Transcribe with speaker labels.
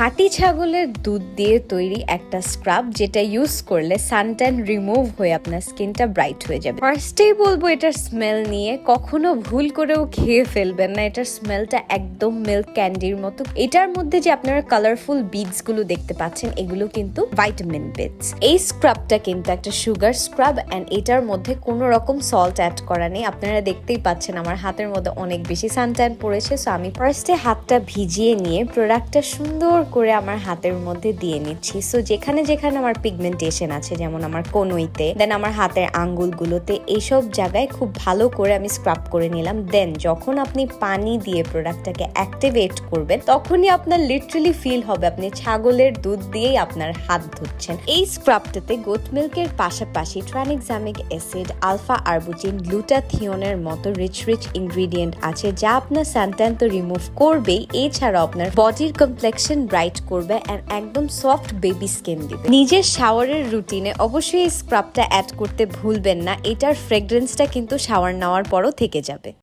Speaker 1: খাঁটি ছাগলের দুধ দিয়ে তৈরি একটা স্ক্রাব, যেটা ইউজ করলে সানট্যান রিমুভ হয়ে আপনার স্কিনটা ব্রাইট হয়ে যাবে। ফার্স্টেই বলবো এটার স্মেল নিয়ে কখনো ভুল করেও খেয়ে ফেলবেন না। এটার স্মেলটা একদম মিল্ক ক্যান্ডির মতো। এটার মধ্যে যে আপনারা কালারফুল বিডস গুলো দেখতে পাচ্ছেন, এগুলো কিন্তু ভাইটামিন বিডস। এই স্ক্রাবটা কিন্তু একটা সুগার স্ক্রাব এন্ড এটার মধ্যে কোনো রকম সল্ট অ্যাড করা নেই। আপনারা দেখতেই পাচ্ছেন আমার হাতের মধ্যে অনেক বেশি সানট্যান পড়েছে, সো আমি ফার্স্টে হাতটা ভিজিয়ে নিয়ে প্রোডাক্টটা সুন্দর করে আমার হাতের মধ্যে দিয়ে নিচ্ছি। সো যেখানে যেখানে আমার পিগমেন্টেশন আছে, যেমন আমার কনুইতে, দেন আমার হাতের আঙ্গুলগুলোতে, এইসব জায়গায় খুব ভালো করে আমি স্ক্রাব করে নিলাম। দেন যখন আপনি পানি দিয়ে প্রোডাক্টটাকে অ্যাক্টিভেট করবেন, তখনই আপনার লিটারালি ফিল হবে আপনি ছাগলের দুধ দিয়েই আপনার হাত ধুচ্ছেন। এই স্ক্রাবটাতে গোট মিল্কের পাশাপাশি ট্রানএক্সামিক অ্যাসিড, আলফা আরবুজিন, গ্লুটাথিওনের মতো রিচ ইনগ্রিডিয়েন্ট আছে, যা আপনার সানট্যান তো রিমুভ করবেই, এছাড়াও আপনার বডির কমপ্লেক্সন ব্রাইট করবে এন্ড একদম সফট বেবি স্কিন দিবে। নিজের শাওয়ারের রুটিনে অবশ্যই এই স্ক্রাবটা অ্যাড করতে ভুলবেন না। এটার ফ্রেগ্রেন্সটা কিন্তু শাওয়ার নেওয়ার পরও থেকে যাবে।